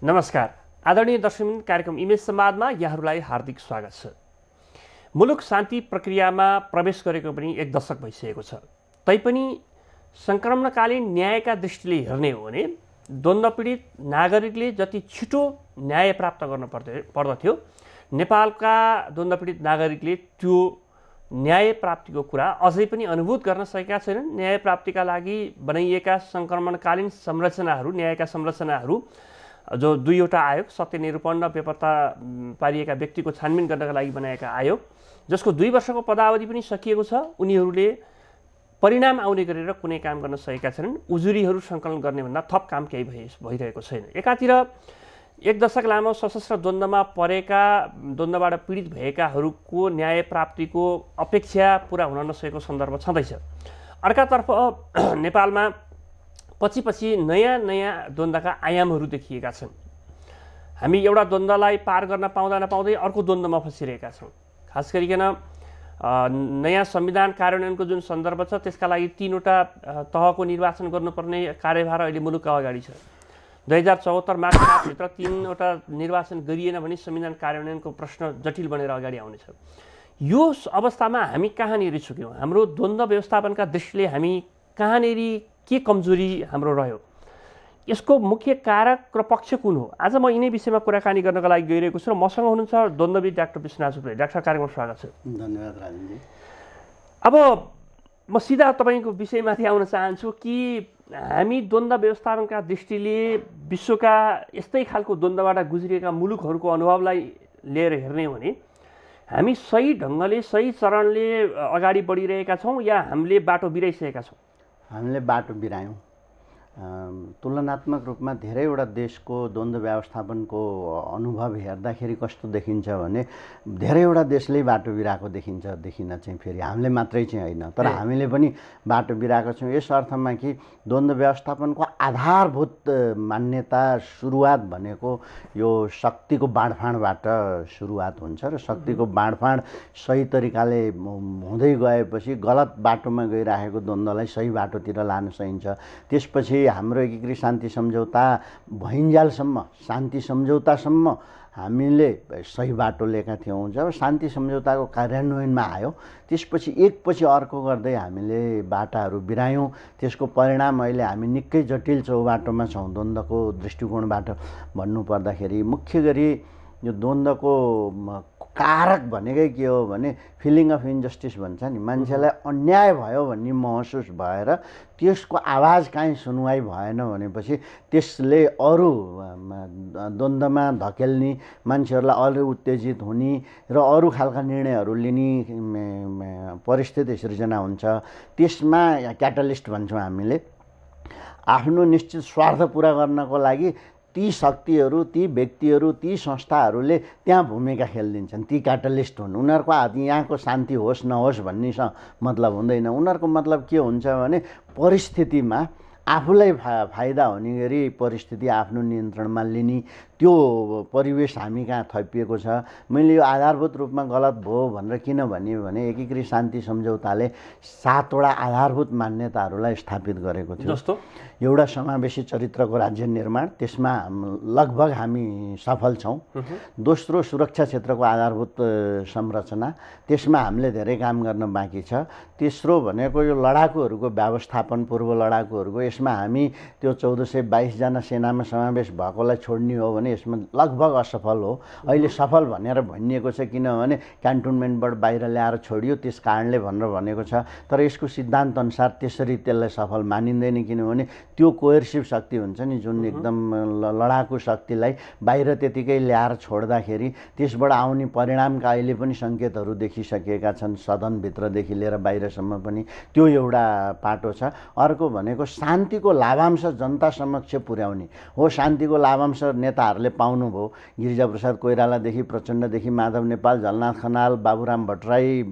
नमस्कार आदरणीय दर्शकवृन्द, कार्यक्रम इमेज संवादमा यहाँहरूलाई हार्दिक स्वागत छ। मुलुक शान्ति प्रक्रियामा प्रवेश गरेको पनि 1 दशक भइसकेको छ। तैपनि सङ्क्रमणकालीन न्यायका दृष्टिले हेर्ने हो भने द्वन्द्वपीडित नागरिकले जति छिटो न्याय प्राप्त गर्न पर्दथ्यो, नेपालका द्वन्द्वपीडित नागरिकले त्यो न्याय प्राप्तिको कुरा अझै पनि अनुभूत गर्न सकेका छैनन्। न्याय प्राप्तिका लागि बनाइएका सङ्क्रमणकालीन संरचनाहरू, न्यायका संरचनाहरू जो 2वटा आयोग, सत्य निरूपण र बेपत्ता पारिएका व्यक्तिको छानबिन गर्नका लागि बनाएका आयोग, जसको 2 वर्षको पदावधि पनि सकिएको छ, उनीहरूले परिणाम आउने गरेर कुनै काम गर्न सकेका छैनन्। उजुरीहरू सङ्कलन गर्ने भन्दा थप काम केही भइरहेको छैन। एकातिर 1 दशक लामो सशस्त्र द्वन्द्वमा परेका, द्वन्द्वबाट पीडित भएकाहरूको न्याय प्राप्तिको अपेक्षा पुरा हुन नसकेको सन्दर्भ छँदैछ। अर्कातर्फ नेपालमा पछि नयाँ द्वन्द्वका आयामहरू देखिएका छन्। हामी एउटा द्वन्द्वलाई पार गर्न पाउँदा नपाउँदै अर्को द्वन्द्वमा फसिरहेका छौँ। खास गरिकन नयाँ संविधान कार्यान्वयनको जुन सन्दर्भ छ, त्यसका लागि 3वटा तहको निर्वाचन गर्नुपर्ने कार्यभार अहिले मुलुकका अगाडि छ। 2074 माघ 7भित्र 3वटा निर्वाचन गरिएन भने संविधान कार्यान्वयनको प्रश्न जटिल बनेर अगाडि आउनेछ। यो अवस्थामा हामी कहाँनिर छुक्यौँ? हाम्रो द्वन्द्व व्यवस्थापनका दृष्टिले हामी कहाँनिर के कमजोरी हाम्रो रह्यो? यसको मुख्य कारक र पक्ष कुन हो? आज म यिनै विषयमा कुराकानी गर्नका लागि गइरहेको छु र मसँग हुनुहुन्छ द्वन्द्वविद डाक्टर विश्वनाथ सुब्बाले। डाक्टर, कार्यक्रममा स्वागत छ। धन्यवाद राजनजी। अब म सिधा तपाईँको विषयमाथि आउन चाहन्छु कि हामी द्वन्द्व व्यवस्थापनका दृष्टिले विश्वका यस्तै खालको द्वन्द्वबाट गुज्रिएका मुलुकहरूको अनुभवलाई लिएर हेर्ने हो भने हामी सही ढङ्गले, सही चरणले अगाडि बढिरहेका छौँ या हामीले बाटो बिराइसकेका छौँ? हामीले बाटो बिरायौँ। तुलनात्मक रूपमा धेरैवटा देशको द्वन्द्व व्यवस्थापनको अनुभव हेर्दाखेरि कस्तो देखिन्छ भने धेरैवटा देशले बाटो बिराएको देखिन चाहिँ फेरि हामीले मात्रै चाहिँ होइन, तर हामीले पनि बाटो बिराएको छौँ। यस अर्थमा कि द्वन्द्व व्यवस्थापनको आधारभूत मान्यता सुरुवात भनेको यो शक्तिको बाँडफाँडबाट सुरुवात हुन्छ र शक्तिको बाँडफाँड सही तरिकाले हुँदै गएपछि गलत बाटोमा गइरहेको द्वन्द्वलाई सही बाटोतिर लान सकिन्छ। त्यसपछि हाम्रो एकीकृत शान्ति सम्झौता भइन्जालसम्म, शान्ति सम्झौतासम्म हामीले सही बाटो लिएका थियौँ। जब शान्ति सम्झौताको कार्यान्वयनमा आयो, त्यसपछि एकपछि अर्को गर्दै हामीले बाटाहरू बिरायौँ। त्यसको परिणाम अहिले हामी निकै जटिल चौबाटोमा छौँ। द्वन्द्वको दृष्टिकोणबाट भन्नुपर्दाखेरि मुख्य गरी यो द्वन्द्वको कारक भनेकै के हो भने फिलिङ अफ इन्जस्टिस भन्छ नि। मान्छेलाई अन्याय भयो भन्ने महसुस भएर त्यसको आवाज काहीँ सुनवाई भएन भनेपछि त्यसले अरू द्वन्द्वमा धकेल्ने, मान्छेहरूलाई अरू उत्तेजित हुने र अरू खालका निर्णयहरू लिने परिस्थिति सिर्जना हुन्छ। त्यसमा क्याटलिस्ट भन्छौँ हामीले। आफ्नो निश्चित स्वार्थ पुरा गर्नको लागि ती शक्तिहरू, ती व्यक्तिहरू, ती संस्थाहरूले त्यहाँ भूमिका खेलिदिन्छन्। ती क्याटलिस्ट हुन्। उनीहरूको यहाँको शान्ति होस् नहोस् भन्नेसँग मतलब हुँदैन। उनीहरूको मतलब के हुन्छ भने परिस्थितिमा आफूलाई फाइदा हुने गरी परिस्थिति आफ्नो नियन्त्रणमा लिने त्यो परिवेश हामी कहाँ थपिएको छ। मैले यो आधारभूत रूपमा गलत भयो भनेर किन भने एकीकृत शान्ति सम्झौताले 7वटा आधारभूत मान्यताहरूलाई स्थापित गरेको थियो। जस्तो एउटा समावेशी चरित्रको राज्य निर्माण, त्यसमा लगभग हामी सफल छौँ। दोस्रो सुरक्षा क्षेत्रको आधारभूत संरचना, त्यसमा हामीले धेरै काम गर्न बाँकी छ। तेस्रो भनेको यो लडाकुहरूको व्यवस्थापन, पूर्व लडाकुहरूको, यसमा हामी त्यो 1422 जना सेनामा समावेश भएकोलाई छोड्ने हो भने यसमा लगभग असफल हो। अहिले सफल भनेर भनिएको छ किनभने क्यान्टोनमेन्टबाट बाहिर ल्याएर छोडियो, त्यस कारणले भनेर भनेको छ। तर यसको सिद्धान्त अनुसार त्यसरी त्यसलाई सफल मानिँदैन, किनभने त्यो कोयर्सिभ शक्ति हुन्छ नि, जुन एकदम लडाकु शक्तिलाई बाहिर त्यतिकै ल्याएर छोड्दाखेरि त्यसबाट आउने परिणामका अहिले पनि सङ्केतहरू देखिसकेका छन्, सदनभित्रदेखि लिएर बाहिरसम्म पनि। त्यो एउटा पाटो छ। अर्को भनेको शान्तिको लाभांश जनता समक्ष पुर्याउने हो। शान्तिको लाभांश नेताहरूले पाउनुभयो। गिरिजाप्रसाद कोइरालादेखि प्रचण्डदेखि माधव नेपाल, झलनाथ खनाल, बाबुराम भट्टराई,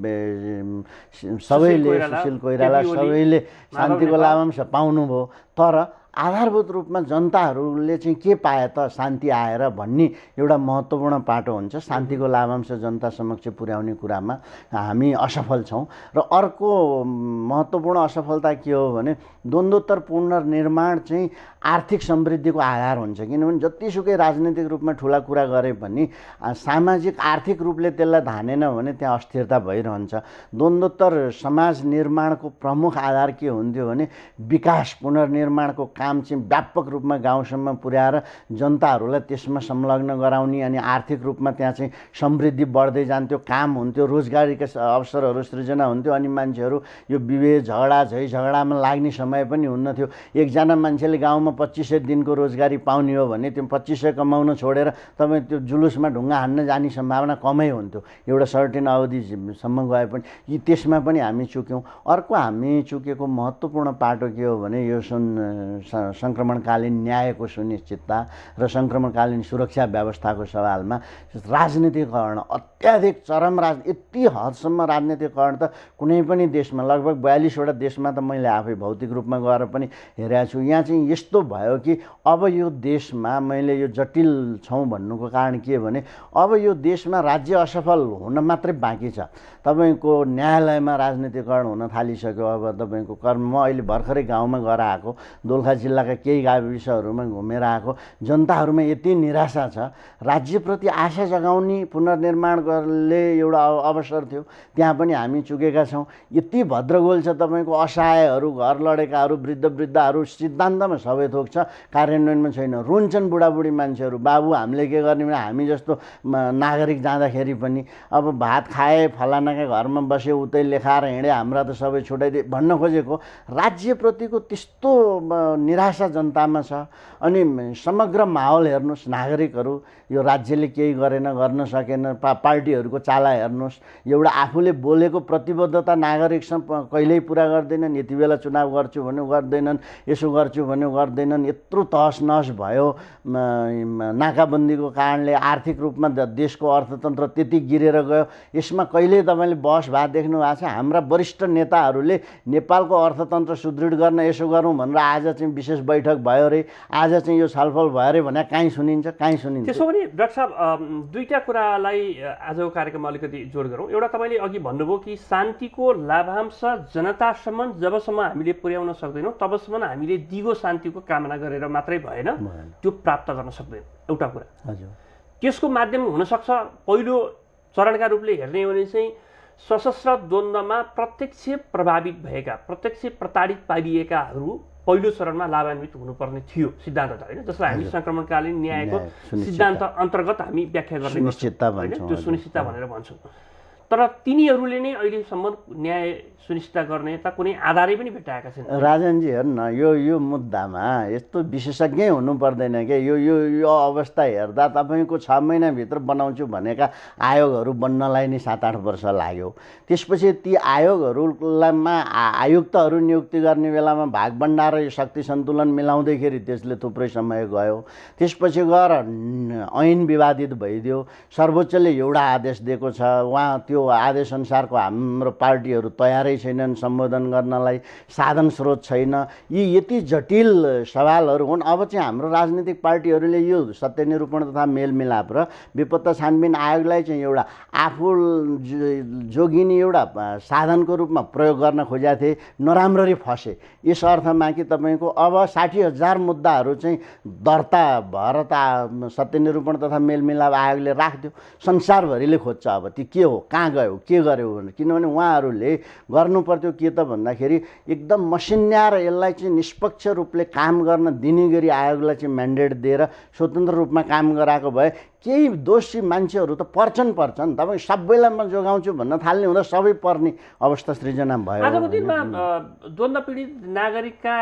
सबैले, सुशील कोइराला सबैले शान्तिको लाभांश पाउनुभयो। तर आधारभूत रूपमा जनताहरूले चाहिँ के पाए त शान्ति आएर भन्ने एउटा महत्त्वपूर्ण पाटो हुन्छ। शान्तिको लाभांश जनता समक्ष पुर्याउने कुरामा हामी असफल छौँ। र अर्को महत्त्वपूर्ण असफलता के हो भने द्वन्द्वोत्तर पुनर्निर्माण चाहिँ आर्थिक समृद्धिको आधार हुन्छ। किनभने जतिसुकै राजनीतिक रूपमा ठुला कुरा गरे पनि सामाजिक आर्थिक रूपले त्यसलाई धानेन भने त्यहाँ अस्थिरता भइरहन्छ। द्वन्द्वोत्तर समाज निर्माणको प्रमुख आधार के हुन्थ्यो भने विकास पुनर्निर्माणको काम चाहिँ व्यापक रूपमा गाउँसम्म पुर्याएर जनताहरूलाई त्यसमा संलग्न गराउने अनि आर्थिक रूपमा त्यहाँ चाहिँ समृद्धि बढ्दै जान्थ्यो, काम हुन्थ्यो, रोजगारीका अवसरहरू सृजना हुन्थ्यो अनि मान्छेहरू यो विभेद झगडा झैझगडामा लाग्ने समय पनि हुन्न थियो। एकजना मान्छेले गाउँमा 2500 दिनको रोजगारी पाउने हो भने त्यो 2500 कमाउन छोडेर तपाईँ त्यो जुलुसमा ढुङ्गा हान्न जाने सम्भावना कमै हुन्थ्यो एउटा सर्टेन अवधिसम्म गए पनि। त्यसमा पनि हामी चुक्यौँ। अर्को हामी चुकेको महत्त्वपूर्ण पाटो के हो भने यो सङ्क्रमणकालीन न्यायको सुनिश्चितता र सङ्क्रमणकालीन सुरक्षा व्यवस्थाको सवालमा राजनीतिकरण अत्याधिक चरम यति हदसम्म राजनीतिकरण त कुनै पनि देशमा लगभग 42वटा देशमा त मैले आफै भौतिक रूपमा गएर पनि हेरेको छु। यहाँ चाहिँ यस्तो भयो कि अब यो देशमा मैले यो जटिल छौँ भन्नुको कारण के भने अब यो देशमा राज्य असफल हुन मात्रै बाँकी छ। तपाईँको न्यायालयमा राजनीतिकरण हुन थालिसक्यो। अब तपाईँको कर्म म अहिले भर्खरै गाउँमा गएर आएको, दोलखा जिल्लाका केही गाविसहरूमा घुमेर आएको। जनताहरूमा यति निराशा छ, राज्यप्रति आशा जगाउने पुनर्निर्माण गर्ने एउटा अवसर थियो, त्यहाँ पनि हामी चुकेका छौँ। यति भद्रगोल छ तपाईँको असहायहरू, घर लडेकाहरू, वृद्धहरू सिद्धान्तमा सबै थोक छ, कार्यान्वयनमा छैन। रुन्छन् बुढाबुढी मान्छेहरू, बाबु हामीले के गर्ने भने हामी जस्तो नागरिक जाँदाखेरि पनि अब भात खाए फलानाका घरमा बसे उतै लेखाएर हिँडे हाम्रा त सबै छुटाइदिए भन्न खोजेको। राज्यप्रतिको त्यस्तो निराशा जनतामा छ। अनि समग्र माहौल हेर्नुहोस्, नागरिकहरू यो राज्यले केही गरेन, गर्न सकेन, पार्टीहरूको चाला हेर्नुहोस्, एउटा आफूले बोलेको प्रतिबद्धता नागरिकसँग कहिल्यै पुरा गर्दैनन्। यति बेला चुनाव गर्छु भन्यो गर्दैनन्, यसो गर्छु भन्यो गर्दैनन्। यत्रो तहस नहस भयो नाकाबन्दीको कारणले, आर्थिक रूपमा देशको अर्थतन्त्र त्यति गिरेर गयो। यसमा कहिल्यै तपाईँले बहस भए देख्नु भएको छ? हाम्रा वरिष्ठ नेताहरूले नेपालको अर्थतन्त्र सुदृढ गर्न यसो गरौँ भनेर आज चाहिँ विशेष बैठक भयो रे, आज चाहिँ यो छलफल भयो रे भने कहीँ सुनिन्छ? कहीँ सुनिन्छ? त्यसो भने डाक्टर साहब दुईवटा कुरालाई आजको कार्यक्रममा अलिकति जोड गरौँ। एउटा तपाईँले अघि भन्नुभयो कि शान्तिको लाभांश जनतासम्म जबसम्म हामीले पुर्याउन सक्दैनौँ तबसम्म हामीले दिगो शान्तिको कामना गरेर मात्रै भएन, त्यो प्राप्त गर्न सक्दैन। एउटा कुरा हजुर, त्यसको माध्यम हुनसक्छ पहिलो चरणका रूपले हेर्ने हो भने चाहिँ सशस्त्र द्वन्द्वमा प्रत्यक्ष प्रभावित भएका, प्रत्यक्ष प्रताडित पारिएकाहरू पहिलो चरणमा लाभान्वित हुनुपर्ने थियो सिद्धान्त, होइन? जसलाई हामी सङ्क्रमणकालीन न्यायको सिद्धान्त अन्तर्गत हामी व्याख्या गर्ने त्यो सुनिश्चितता भनेर भन्छौँ। तर तिनीहरूले नै अहिलेसम्म न्याय सुनिश्चित गर्ने त कुनै आधारै पनि भेटाएका छैनन्। राजनजी हेर्न, यो मुद्दामा यस्तो विशेषज्ञै हुनु पर्दैन क्या। यो अवस्था हेर्दा तपाईँको 6 महिनाभित्र बनाउँछु भनेका आयोगहरू बन्नलाई नै 7-8 वर्ष लाग्यो। त्यसपछि ती आयोगहरूमा आयुक्तहरू नियुक्ति गर्ने बेलामा भागभण्डा र शक्ति सन्तुलन मिलाउँदैखेरि त्यसले थुप्रै समय गयो। त्यसपछि गएर ऐन विवादित भइदियो, सर्वोच्चले एउटा आदेश दिएको छ, उहाँ त्यो आदेशअनुसारको हाम्रो पार्टीहरू तयारै छैनन् सम्बोधन गर्नलाई, साधन स्रोत छैन। यी यति जटिल सवालहरू हुन्। अब चाहिँ हाम्रो राजनीतिक पार्टीहरूले यो सत्यनिरूपण तथा मेलमिलाप र विपत्ता छानबिन आयोगलाई चाहिँ एउटा आफू जोगिने एउटा साधनको रूपमा प्रयोग गर्न खोजेका थिए, नराम्ररी फसे। यस अर्थमा कि तपाईँको अब 60,000 मुद्दाहरू चाहिँ दर्ता भएर त सत्यनिरूपण तथा मेलमिलाप आयोगले राख्थ्यो। संसारभरिले खोज्छ अब ती के हो, कहाँ गयो, के गर्यो भनेर। किनभने उहाँहरूले गर्नु पर्थ्यो के त भन्दाखेरि एकदम मसिन्याएर यसलाई चाहिँ निष्पक्ष रूपले काम गर्न दिने गरी आयोगलाई चाहिँ म्यान्डेट दिएर स्वतन्त्र रूपमा काम गराएको भए केही दोषी मान्छेहरू त पर्छन्। तपाईँ सबैलाई म जोगाउँछु भन्न थाल्ने हुँदा सबै पर्ने अवस्था सृजना भयो। आजको दिनमा द्वन्द्व पीडित नागरिकका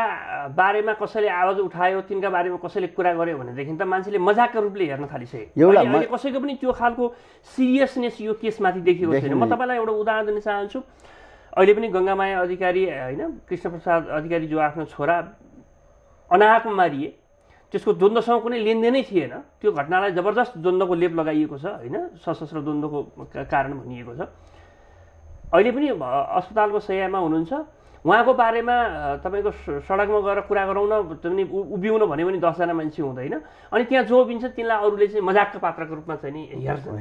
बारेमा कसैले आवाज उठायो, तिनका बारेमा कसैले कुरा गर्यो भनेदेखि त मान्छेले मजाकका रूपले हेर्न थालिसके। अहिले कसैको पनि त्यो खालको सिरियसनेस यो केसमाथि देखिएको छैन। म तपाईँलाई एउटा उदाहरण दिन चाहन्छु। अहिले पनि गङ्गामाया अधिकारी, होइन, कृष्णप्रसाद अधिकारी जो आफ्नो छोरा अनाहकमा मारिए, त्यसको द्वन्द्वसँग कुनै लेनदेनै थिएन। त्यो घटनालाई जबरजस्त द्वन्द्वको लेप लगाइएको छ, होइन, सशस्त्र द्वन्द्वको कारण भनिएको छ। अहिले पनि अस्पतालको शय्यामा हुनुहुन्छ। उहाँको बारेमा तपाईँको सडकमा गएर कुरा गराउन पनि उभिउन भन्यो भने 10जना मान्छे हुँदैन, अनि त्यहाँ जो उभिन्छ तिनलाई अरूले चाहिँ मजाकको पात्रको रूपमा चाहिँ नि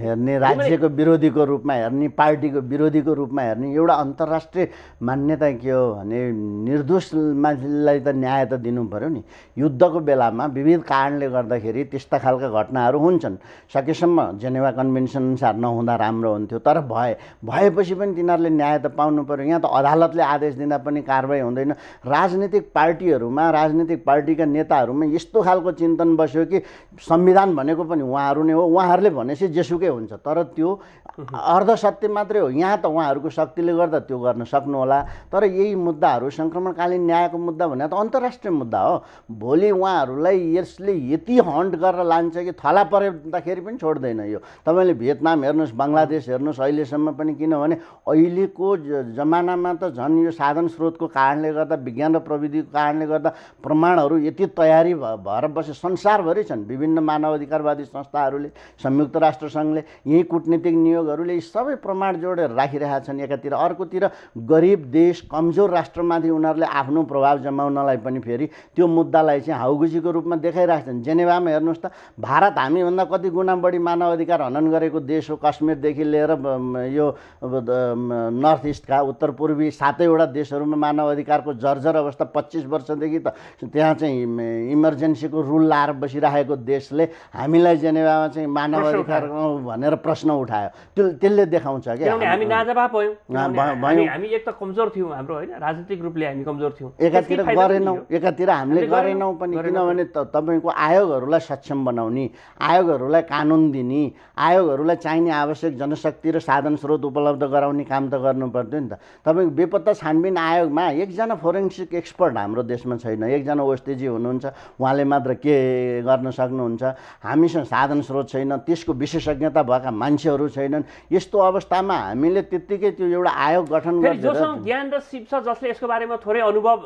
हेर्ने, राज्यको विरोधीको रूपमा हेर्ने, पार्टीको विरोधीको रूपमा हेर्ने। एउटा अन्तर्राष्ट्रिय मान्यता के हो भने निर्दोष मान्छेलाई त न्याय त दिनु पर्यो नि। युद्धको बेलामा विविध कारणले गर्दाखेरि त्यस्ता खालका घटनाहरू हुन्छन्। सकेसम्म जेनेवा कन्भेन्सन अनुसार नहुँदा राम्रो हुन्थ्यो, तर भएपछि पनि तिनीहरूले न्याय त पाउनु पर्यो। यहाँ त अदालतले आदेश दिँदा पनि कारबाही हुँदैन। राजनीतिक पार्टीहरूमा, राजनीतिक पार्टीका नेताहरूमा यस्तो खालको चिन्तन बस्यो कि संविधान भनेको पनि उहाँहरू नै हो, उहाँहरूले भनेपछि जेसुकै हुन्छ। तर त्यो अर्धसत्य मात्रै हो। यहाँ त उहाँहरूको शक्तिले गर्दा त्यो गर्न सक्नुहोला, तर यही मुद्दाहरू सङ्क्रमणकालीन न्यायको मुद्दा भने त अन्तर्राष्ट्रिय मुद्दा हो। भोलि उहाँहरूलाई यसले यति हन्ट गरेर लान्छ कि थला पर्दाखेरि पनि छोड्दैन। यो तपाईँले भियतनाम हेर्नुहोस्, बङ्गलादेश हेर्नुहोस्, अहिलेसम्म पनि, किनभने अहिलेको जमानामा त झन् यो साधन स्रोतको कारणले गर्दा, विज्ञान र प्रविधिको कारणले गर्दा प्रमाणहरू यति तयारी भएर बसे संसारभरि छन्। विभिन्न मानवाधिकारवादी संस्थाहरूले, संयुक्त राष्ट्र सङ्घले, यही कुटनीतिक नियोगहरूले सबै प्रमाण जोडेर राखिरहेका छन् एकातिर। अर्कोतिर गरिब देश, कमजोर राष्ट्रमाथि उनीहरूले आफ्नो प्रभाव जमाउनलाई पनि फेरि त्यो मुद्दालाई चाहिँ हाउगुजीको रूपमा देखाइरहेछन्। जेनेवामा हेर्नुहोस् त, भारत हामीभन्दा कति गुणा बढी मानवाधिकार हनन गरेको देश हो। कश्मीरदेखि लिएर यो नर्थ इस्टका उत्तर पूर्वी 7वटा देशहरूमा मानवाधिकारको जर्जर अवस्था। 25 वर्षदेखि त त्यहाँ चाहिँ इमर्जेन्सीको रुल लाएर बसिरहेको देशले हामीलाई जेनेवामा चाहिँ मानवाधिकार भनेर प्रश्न उठायो। त्यसले देखाउँछ कि हामी नाजवाब भयौँ। हामी एक त कमजोर थियौँ, हाम्रो होइन, राजनीतिक रूपले हामी कमजोर थियौँ। एकातिर गरेनौँ, एकातिर हामीले गरेनौँ पनि। किनभने तपाईँको आयोगहरूलाई सक्षम बनाउने, आयोगहरूलाई कानुन दिने, आयोगहरूलाई चाहिने आवश्यक जनशक्ति र साधन स्रोत उपलब्ध गराउने काम त गर्नु पर्थ्यो नि त। तपाईँको बेपत्ता छानबिन आयोगमा एकजना फोरेन्सिक एक्सपर्ट हाम्रो देशमा छैन। एकजना ओस्टेजी हुनुहुन्छ, उहाँले मात्र के गर्न सक्नुहुन्छ। हामीसँग साधन स्रोत छैन, त्यसको विशेषज्ञता भएका मान्छेहरू छैनन्। यस्तो अवस्थामा हामीले त्यत्तिकै त्यो एउटा आयोग गठन गरेर जोसँग ज्ञान र सिप छ, जसले यसको बारेमा थोरै अनुभव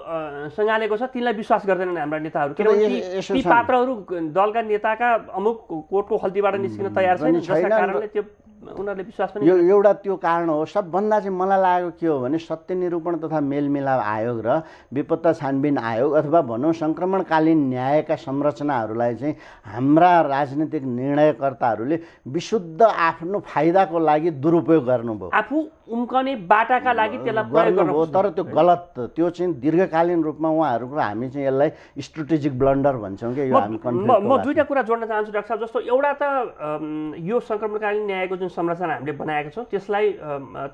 सँगालेको छ, तिनलाई विश्वास गर्दैनन् हाम्रा नेताहरू। किनभने ती पात्रहरू दलका नेताका अमुक कोर्टको खल्तीबाट निस्किन तयार छैनन्, जसका कारणले त्यो उनीहरूले विश्वास पनि। यो एउटा त्यो कारण हो। सबभन्दा चाहिँ मलाई लागेको के हो भने सत्य निरूपण तथा मेलमिलाप आयोग र बेपत्ता छानबिन आयोग अथवा भनौँ सङ्क्रमणकालीन न्यायका संरचनाहरूलाई चाहिँ हाम्रा राजनीतिक निर्णयकर्ताहरूले विशुद्ध आफ्नो फाइदाको लागि दुरुपयोग गर्नुभयो। आफू उम्कने बाटाका लागि त्यसलाई प्रयोग गर्नुभयो। तर त्यो गलत, त्यो चाहिँ दीर्घकालीन रूपमा उहाँहरूको हामी चाहिँ यसलाई स्ट्रेटेजिक ब्लन्डर भन्छौँ कि यो हामी म दुईवटा कुरा जोड्न चाहन्छु डाक्टर साहब। जस्तो एउटा त यो सङ्क्रमणकालीन न्यायको जुन संरचना हामीले बनाएको छौँ त्यसलाई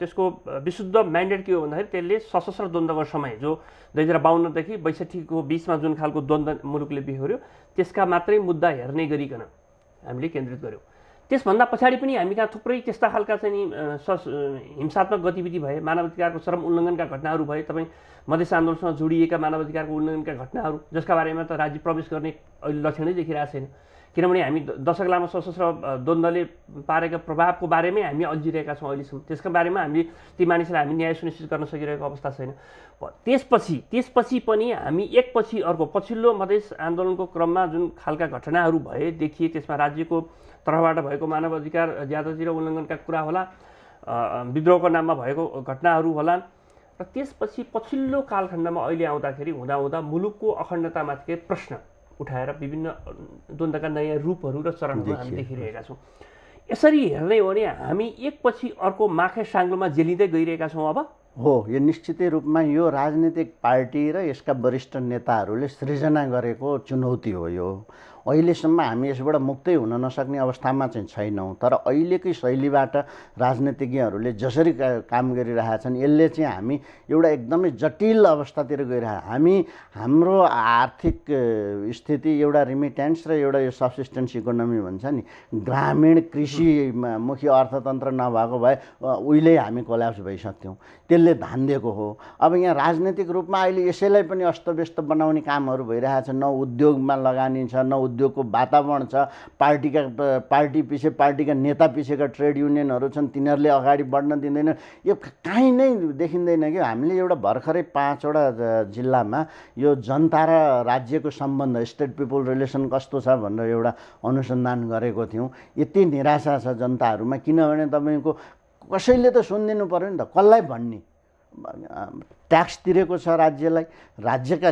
त्यसको विशुद्ध म्यान्डेट के हो भन्दाखेरि त्यसले सशस्त्र द्वन्द्वको समय जो 2052देखि 62को बिचमा जुन खालको द्वन्द्व मुलुकले बिहोर्यो त्यसका मात्रै मुद्दा हेर्ने गरिकन हामीले केन्द्रित गर्यौँ। त्यसभन्दा पछाडि पनि हामी कहाँ थुप्रै त्यस्ता खालका चाहिँ हिंसात्मक गतिविधि भए, मानवाधिकारको चरम उल्लङ्घनका घटनाहरू भए। तपाईँ मधेस आन्दोलनसँग जोडिएका मानवाधिकारको उल्लङ्घनका घटनाहरू जसका बारेमा त राज्य प्रवेश गर्ने अहिले लक्षणै देखिरहेको छैन। किनभने हामी दशक लामो सशस्त्र द्वन्द्वले पारेका प्रभावको बारेमै हामी अल्झिरहेका छौँ अहिलेसम्म। त्यसका बारेमा हामीले ती मानिसलाई हामी न्याय सुनिश्चित गर्न सकिरहेको अवस्था छैन। त्यसपछि पनि हामी एकपछि अर्को पछिल्लो मधेस आन्दोलनको क्रममा जुन खालका घटनाहरू भए देखिए, त्यसमा राज्यको तर्फबाट भएको मानवाधिकार ज्यादातिर उल्लङ्घनका कुरा होला, विद्रोहको नाममा भएको घटनाहरू होला, र त्यसपछि पछिल्लो कालखण्डमा अहिले आउँदाखेरि हुँदा मुलुकको अखण्डतामाथि प्रश्न उठाएर विभिन्न द्वन्द्वका नयाँ रूपहरू र चरणहरू हामी देखिरहेका छौँ। यसरी हेर्ने हो भने हामी एकपछि अर्को माखे साङ्लोमा जेलिँदै गइरहेका छौँ अब हो। यो निश्चितै रूपमा यो राजनीतिक पार्टी र यसका वरिष्ठ नेताहरूले सृजना गरेको चुनौती हो। यो अहिलेसम्म हामी यसबाट मुक्तै हुन नसक्ने अवस्थामा चाहिँ छैनौँ। तर अहिलेकै शैलीबाट राजनीतिज्ञहरूले जसरी काम गरिरहेका छन् यसले चाहिँ हामी एउटा एकदमै जटिल अवस्थातिर गइरहेको। हाम्रो आर्थिक स्थिति एउटा रिमिटेन्स र एउटा यो सब्सिस्टेन्स इकोनोमी भन्छ नि, ग्रामीण कृषिमुखी अर्थतन्त्र नभएको भए उहिले हामी कोल्याप्स भइसक्थ्यौँ। त्यसले धान्दिएको हो। अब यहाँ राजनीतिक रूपमा अहिले यसैलाई पनि अस्तव्यस्त बनाउने कामहरू भइरहेछ। न उद्योगमा लगानी छ, न उद्योगको वातावरण छ। पार्टी पछि पार्टीका नेता पछिका ट्रेड युनियनहरू छन्, तिनीहरूले अगाडि बढ्न दिँदैन। यो काहीँ नै देखिँदैन कि हामीले एउटा भर्खरै 5वटा जिल्लामा यो जनता र राज्यको सम्बन्ध, स्टेट पिपल रिलेसन कस्तो छ भनेर एउटा अनुसन्धान गरेको थियौँ। यति निराशा छ जनताहरूमा। किनभने तपाईँको कसैले त सुनिदिनु पर्यो नि त, कसलाई भन्ने? ट्याक्स तिरेको छ राज्यलाई, राज्यका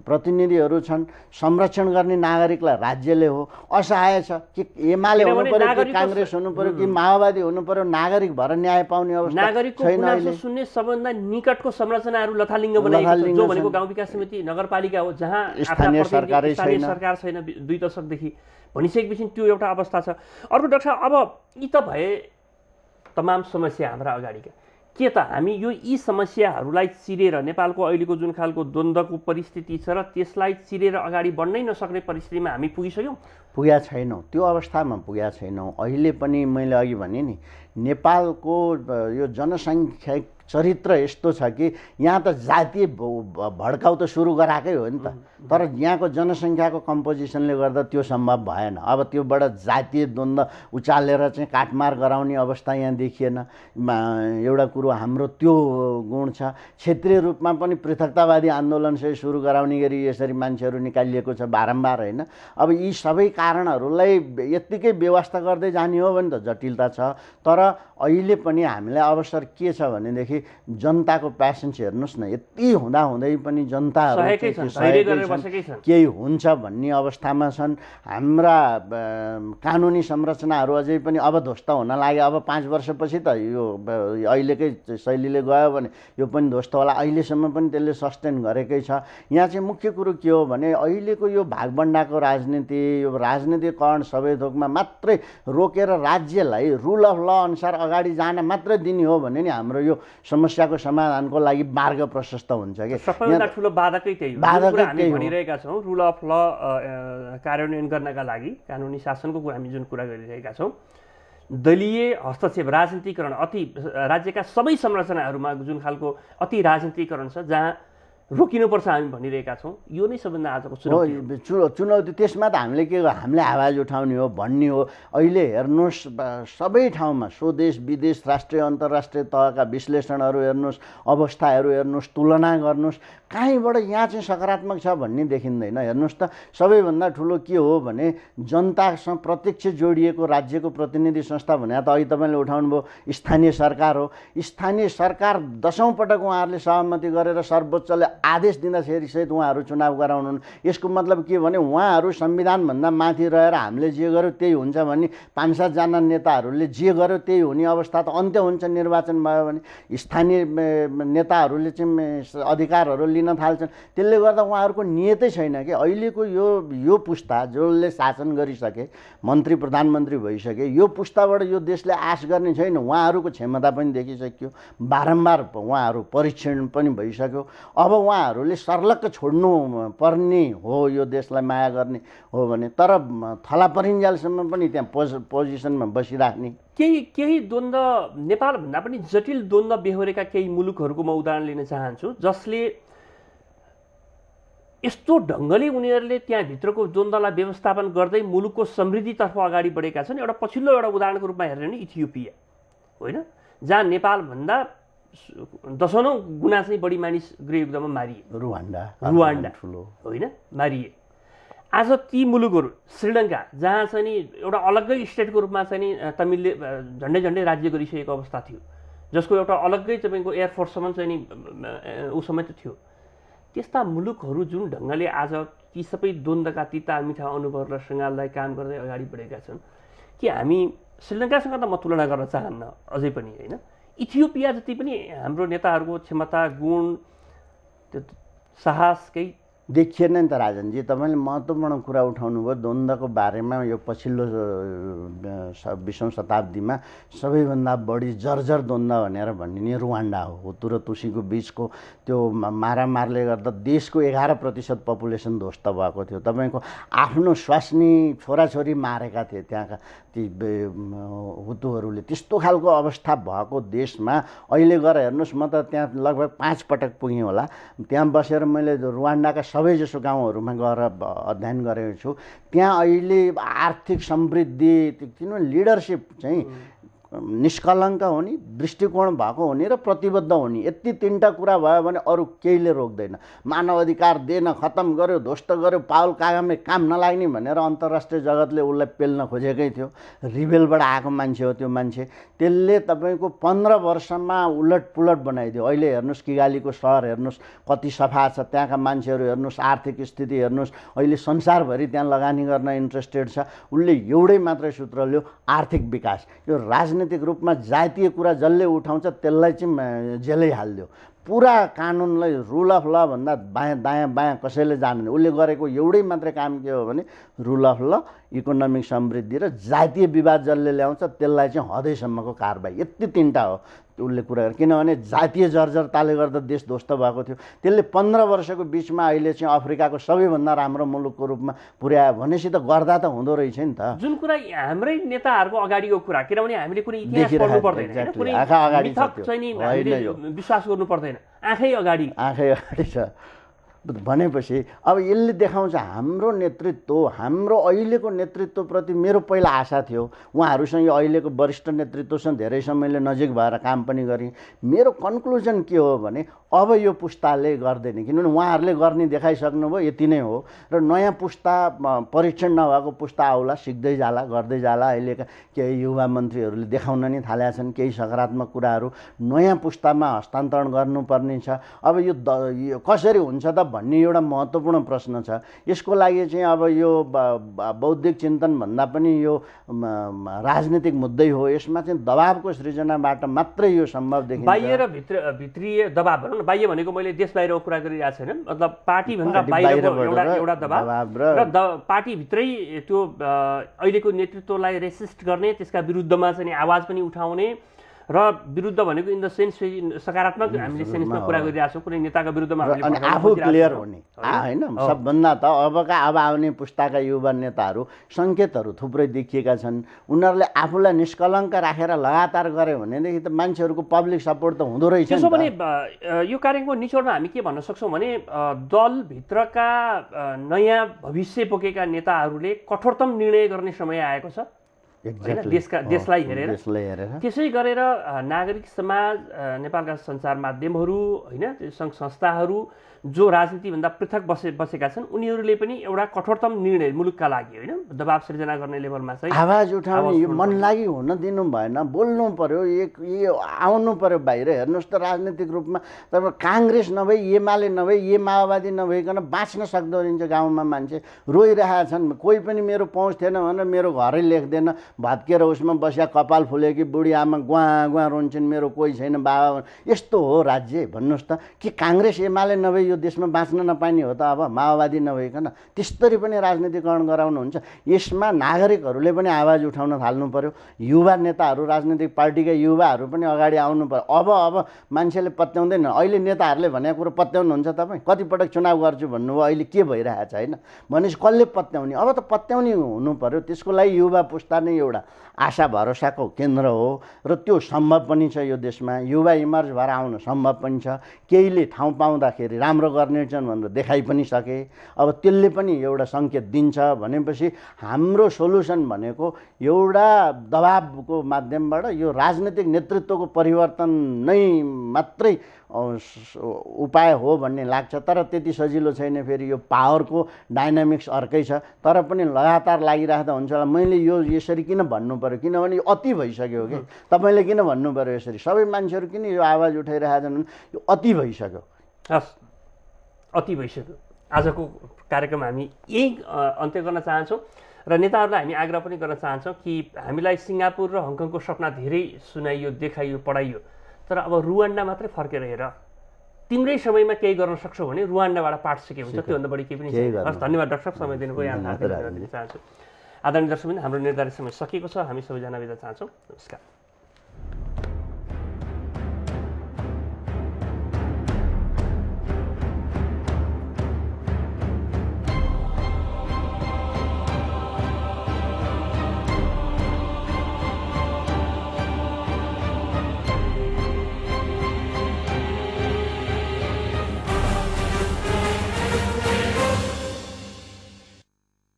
प्रतिनिधिहरू छन्, संरक्षण गर्ने नागरिकलाई राज्यले हो। असहाय छ कि एमाले हुनु पर्यो कि काङ्ग्रेस हुनु पर्यो कि माओवादी हुनु पर्यो, नागरिक भएर न्याय पाउने अवस्था नागरिकको गुनासो सुन्ने सबभन्दा निकटको संरचनाहरू लथालिङ्ग बनाएको छ, जो भनेको गाउँ विकास समिति नगरपालिका हो, जहाँ स्थानीय सरकार छैन 2 दशकदेखि भनिसकेपछि त्यो एउटा अवस्था छ। अर्को डाक्टर साहब, अब यी त भए तमाम समस्या हाम्रा अगाडिका, के त हामी यी समस्याहरूलाई चिरेर नेपालको अहिलेको जुन खालको द्वन्द्वको परिस्थिति छ र त्यसलाई चिरेर अगाडि बढ्नै नसक्ने परिस्थितिमा हामी पुगिसक्यौँ? पुगेका छैनौँ, त्यो अवस्थामा पुगेका छैनौँ। अहिले पनि मैले अघि भने नि, नेपालको यो जनसङ्ख्या चरित्र यस्तो छ कि यहाँ त जातीय भड्काउ त सुरु गराएकै हो नि त, तर यहाँको जनसङ्ख्याको कम्पोजिसनले गर्दा त्यो सम्भव भएन। अब त्योबाट जातीय द्वन्द्व उचालेर चाहिँ काटमार गराउने अवस्था यहाँ देखिएन। एउटा कुरो हाम्रो त्यो गुण छ। क्षेत्रीय रूपमा पनि पृथकतावादी आन्दोलन चाहिँ सुरु गराउने गरी यसरी मान्छेहरू निकालिएको छ बारम्बार, होइन? अब यी सबै कारणहरूलाई यत्तिकै व्यवस्था गर्दै जाने हो भने त जटिलता छ। तर अहिले पनि हामीलाई अवसर के छ भनेदेखि जनताको प्यासेन्स हेर्नुहोस् न, यति हुँदाहुँदै पनि जनताहरू केही हुन्छ भन्ने अवस्थामा छन्। हाम्रा कानुनी संरचनाहरू अझै पनि अब ध्वस्त हुन लाग्यो। अब 5 वर्षपछि त यो अहिलेकै शैलीले गयो भने यो पनि ध्वस्त होला। अहिलेसम्म पनि त्यसले सस्टेन गरेकै छ। यहाँ चाहिँ मुख्य कुरो के हो भने अहिलेको यो भागबन्डाको राजनीति, यो राजनीतिकरण सबै थोकमा मात्रै रोकेर राज्यलाई रुल अफ ल अनुसार अगाडि जान मात्रै दिने हो भने नि हाम्रो यो समस्याको समाधानको लागि मार्ग प्रशस्त हुन्छ कि। सबैभन्दा ठुलो बाधकै त्यही हो। हामी भनिरहेका छौँ रुल अफ ल कार्यान्वयन गर्नका लागि कानुनी शासनको हामी जुन कुरा गरिरहेका छौँ, दलीय हस्तक्षेप, राजनीतिकरण, अति राज्यका सबै संरचनाहरूमा जुन खालको अति राजनीतिकरण छ, जहाँ रोकिनुपर्छ हामी भनिरहेका छौँ। यो नै सबभन्दा आजको चुनौती। त्यसमा त हामीले के हो, हामीले आवाज उठाउने हो, भन्ने हो। अहिले हेर्नुहोस्, सबै ठाउँमा स्वदेश विदेश राष्ट्रिय अन्तर्राष्ट्रिय तहका विश्लेषणहरू हेर्नुहोस्, अवस्थाहरू हेर्नुहोस्, तुलना गर्नुहोस्, कहीँबाट यहाँ चाहिँ सकारात्मक छ भन्ने देखिँदैन। हेर्नुहोस् त, सबैभन्दा ठुलो के हो भने जनतासँग प्रत्यक्ष जोडिएको राज्यको प्रतिनिधि संस्था भने त अघि तपाईँले उठाउनु भयो स्थानीय सरकार हो। स्थानीय सरकार 10औं पटक उहाँहरूले सहमति गरेर सर्वोच्चले आदेश दिँदाखेरि सहित उहाँहरू चुनाव गराउनु। यसको मतलब के भने उहाँहरू संविधानभन्दा माथि रहेर हामीले जे गर्यो त्यही हुन्छ भन्ने 5-7 जना नेताहरूले जे गर्यो त्यही हुने अवस्था त अन्त्य हुन्छ। निर्वाचन भयो भने स्थानीय नेताहरूले चाहिँ अधिकारहरू लिन थाल्छन्। त्यसले गर्दा उहाँहरूको नियतै छैन कि अहिलेको यो पुस्ता जसले शासन गरिसके, मन्त्री प्रधानमन्त्री भइसके, यो पुस्ताबाट यो देशले आश गर्ने छैन। उहाँहरूको क्षमता पनि देखिसक्यो, बारम्बार उहाँहरू परीक्षण पनि भइसक्यो। अब उहाँहरूले सर्लक्क छोड्नु पर्ने हो यो देशलाई माया गर्ने हो भने, तर थला परिन्जालसम्म पनि त्यहाँ पोजिसनमा बसिराख्ने। केही द्वन्द्व, नेपालभन्दा पनि जटिल द्वन्द्व बेहोरेका केही मुलुकहरूको म उदाहरण लिन चाहन्छु, जसले यस्तो ढङ्गले उनीहरूले त्यहाँभित्रको द्वन्द्वलाई व्यवस्थापन गर्दै मुलुकको समृद्धितर्फ अगाडि बढेका छन्। एउटा पछिल्लो उदाहरणको रूपमा हेर्ने भने इथियोपिया, होइन, जहाँ नेपालभन्दा 10औं गुणा चाहिँ बढी मानिस गृहयुद्धमा मारिए। रुवान्डा ठुलो, होइन, मारिए। आज ती मुलुकहरू, श्रीलङ्का जहाँ चाहिँ नि एउटा अलग्गै स्टेटको रूपमा चाहिँ नि तमिलले झन्डै राज्य गरिसकेको अवस्था थियो, जसको एउटा अलग्गै तपाईँको एयरफोर्ससम्म चाहिँ नि ऊ समेत थियो। त्यस्ता मुलुकहरू जुन ढङ्गले आज ती सबै द्वन्द्वका तिता मिठा अनुभव र सङ्घाललाई काम गर्दै अगाडि बढेका छन् कि हामी श्रीलङ्कासँग त म तुलना गर्न चाहन्न अझै पनि, होइन। इथियोपिया जति पनि हाम्रो नेताहरूको क्षमता, गुण, त्यो साहस केही देखिएन नि त राजनजी। तपाईँले महत्त्वपूर्ण कुरा उठाउनु भयो द्वन्द्वको बारेमा। यो पछिल्लो 20औं शताब्दीमा सबैभन्दा बढी जर्जर द्वन्द्व भनेर भनिने रुवान्डा हो। हुतु र तुसीको बिचको त्यो मारामारले गर्दा देशको 11% पपुलेसन ध्वस्त भएको थियो। तपाईँको आफ्नो स्वास्नी छोराछोरी मारेका थिए त्यहाँका ती हुतुहरूले। त्यस्तो खालको अवस्था भएको देशमा अहिले गएर हेर्नुहोस्, म त त्यहाँ लगभग 5 पटक पुगेँ होला। त्यहाँ बसेर मैले रुवान्डाका सबैजसो गाउँहरूमा गएर अध्ययन गरेको छु। त्यहाँ अहिले आर्थिक समृद्धि, किनभने लिडरसिप चाहिँ निष्कलङ्क हुने, दृष्टिकोण भएको हुने र प्रतिबद्ध हुने, यति तीनटा कुरा भयो भने अरू केहीले रोक्दैन। मानव अधिकार दिएन, खत्तम गर्यो, ध्वस्त गर्यो, पाउल कागजमै काम नलाग्ने भनेर अन्तर्राष्ट्रिय जगतले उसलाई पेल्न खोजेकै थियो। रिबेलबाट आएको मान्छे हो त्यो मान्छे। त्यसले तपाईँको 15 वर्षमा उलटपुलट बनाइदियो। अहिले हेर्नुहोस् किगालीको सहर हेर्नुहोस् कति सफा छ, त्यहाँका मान्छेहरू हेर्नुहोस्, आर्थिक स्थिति हेर्नुहोस्, अहिले संसारभरि त्यहाँ लगानी गर्न इन्ट्रेस्टेड छ। उसले एउटै मात्रै सूत्र ल्यायो, आर्थिक विकास। यो राजनीतिक रूपमा जातीय कुरा जसले उठाउँछ त्यसलाई चाहिँ जेलै हालिदियो। पुरा कानुनलाई रुल अफ ल भन्दा दायाँ बायाँ कसैले जान्दैन। उसले गरेको एउटै मात्रै काम के हो भने रुल अफ ल, इकोनोमिक समृद्धि र जातीय विवाद जसले ल्याउँछ त्यसलाई चाहिँ हदैसम्मको कारबाही, यति तीनटा हो उसले कुरा गरे। किनभने जातीय जर्जरताले गर्दा देश ध्वस्त भएको थियो। त्यसले 15 वर्षको बिचमा अहिले चाहिँ अफ्रिकाको सबैभन्दा राम्रो मुलुकको रूपमा पुर्यायो भनेपछि त गर्दा त हुँदो रहेछ नि त। जुन कुरा हाम्रै नेताहरूको अगाडिको कुरा, किनभने हामीले कुनै इतिहास पढ्नु पर्दैन, कुनै मिथक चाहिँ नि हामीले विश्वास गर्नु पर्दैन, आँखै अगाडि छ भनेपछि अब यसले देखाउँछ हाम्रो नेतृत्व, हाम्रो अहिलेको नेतृत्वप्रति मेरो पहिला आशा थियो। उहाँहरूसँग अहिलेको वरिष्ठ नेतृत्वसँग धेरै समयले नजिक भएर काम पनि गरेँ। मेरो कन्क्लुजन के हो भने अब यो पुस्ताले गर्दैन, किनभने उहाँहरूले गर्ने देखाइसक्नुभयो, यति नै हो। र नयाँ पुस्ता, परीक्षण नभएको पुस्ता आउला, सिक्दै जाला, गर्दै जाला। अहिलेका केही युवा मन्त्रीहरूले देखाउन नै थालेका छन् केही सकारात्मक कुराहरू, नयाँ पुस्तामा हस्तान्तरण गर्नुपर्ने छ। अब यो कसरी हुन्छ त भन्ने एउटा महत्त्वपूर्ण प्रश्न छ। यसको लागि चाहिँ अब यो बौद्धिक चिन्तन भन्दा पनि यो राजनीतिक मुद्दै हो। यसमा चाहिँ दबावको सृजनाबाट मात्रै यो सम्भव देखिन्छ। बाह्य र भित्रीय दबाव भनौँ न। बाह्य भनेको मैले देश बाहिरको कुरा गरिरहेको छैन, मतलब पार्टीभन्दा बाहिरको एउटा दबाव र पार्टीभित्रै त्यो अहिलेको नेतृत्वलाई रेसिस्ट गर्ने, त्यसका विरुद्धमा चाहिँ आवाज पनि उठाउने र विरुद्ध भनेको इन द सेन्स सकारात्मक हामीले सेन्समा कुरा गरिरहेको छौँ। कुनै नेताको विरुद्धमा अनि आफू क्लियर हुने होइन सबभन्दा त अब आउने पुस्ताका युवा नेताहरू सङ्केतहरू थुप्रै देखिएका छन्। उनीहरूले आफूलाई निष्कलङ्क राखेर लगातार गऱ्यो भनेदेखि त मान्छेहरूको पब्लिक सपोर्ट त हुँदो रहेछ। त्यसो भने यो कार्यक्रमको निचोडमा हामी के भन्न सक्छौँ भने दलभित्रका नयाँ भविष्य बोकेका नेताहरूले कठोरतम निर्णय गर्ने समय आएको छ देशलाई हेरेर। त्यसै गरेर नागरिक समाज, नेपालका सञ्चार माध्यमहरू होइन, सङ्घ संस्थाहरू जो राजनीतिभन्दा पृथक बसेका छन् उनीहरूले पनि एउटा कठोरतम निर्णय मुलुकका लागि होइन दबाब सृजना गर्ने लेभलमा चाहिँ आवाज उठाउने, यो मन लागि हुन दिनु भएन, बोल्नु पर्यो, आउनु पर्यो बाहिर। हेर्नुहोस् त राजनीतिक रूपमा तपाईँ काङ्ग्रेस नभए, एमाले नभए, माओवादी नभइकन बाँच्न सक्दो रहेछ। गाउँमा मान्छे रोइरहेका छन्, कोही पनि मेरो पहुँच थिएन भनेर मेरो घरै लेख्दैन, भत्केर उसमा बस्या कपाल फुलेकी बुढी आमा गुहाँ गुहाँ रोन्छन्, मेरो कोही छैन बाबा। यस्तो हो राज्य भन्नुहोस् त। के काङ्ग्रेस एमाले नभए यो देशमा बाँच्न नपाइने हो त? अब माओवादी नभइकन त्यसरी पनि राजनीतिकरण गराउनुहुन्छ। यसमा नागरिकहरूले पनि आवाज उठाउन थाल्नु पर्यो। युवा नेताहरू, राजनीतिक पार्टीका युवाहरू पनि अगाडि आउनु पर्यो। अब मान्छेले पत्याउँदैन। अहिले नेताहरूले भनेको कुरो पत्याउनुहुन्छ तपाईँ? कतिपटक चुनाव गर्छु भन्नुभयो, अहिले के भइरहेछ होइन भनेपछि कसले पत्याउने? अब त पत्याउने हुनु पर्यो। त्यसको लागि युवा पुस्ता नै एउटा आशा भरोसाको केन्द्र हो र त्यो सम्भव पनि छ। यो देशमा युवा इमर्ज भएर आउन सम्भव पनि छ। केहीले ठाउँ पाउँदाखेरि राम्रो गर्नेछन् भनेर देखाइ पनि सके। अब त्यसले पनि एउटा सङ्केत दिन्छ भनेपछि हाम्रो सोल्युसन भनेको एउटा दबावको माध्यमबाट यो राजनीतिक नेतृत्वको परिवर्तन नै मात्रै उपाय हो भन्ने लाग्छ। तर त्यति सजिलो छैन। फेरि यो पावरको डाइनामिक्स अर्कै छ। तर पनि लगातार लागिराख्दा हुन्छ होला। मैले यो यसरी किन भन्नु पर्यो? किनभने यो अति भइसक्यो कि तपाईँले किन भन्नु पर्यो यसरी? सबै मान्छेहरू किन यो आवाज उठाइरहेका छन्? यो अति भइसक्यो। हस्, अति भइसक्यो। आजको कार्यक्रम हामी यही अन्त्य गर्न चाहन्छौँ र नेताहरूलाई हामी आग्रह पनि गर्न चाहन्छौँ कि हामीलाई सिङ्गापुर र हङकङको सपना धेरै सुनाइयो, देखाइयो, पढाइयो, तर अब रुवान्डा मात्रै फर्केर हेर। तिम्रै समयमा केही गर्न सक्छौ भने रुवान्डाबाट पाठ सिके हुन्छ, त्योभन्दा बढी केही पनि छैन। हस्, धन्यवाद डाक्टर साहब, समय दिनुभयो। यहाँ धन्यवाद दिन चाहन्छु। आदरणीय दर्शकवृन्द, हाम्रो निर्धारित समय सकिएको छ। हामी सबैजना बिदा चाहन्छौँ। नमस्कार।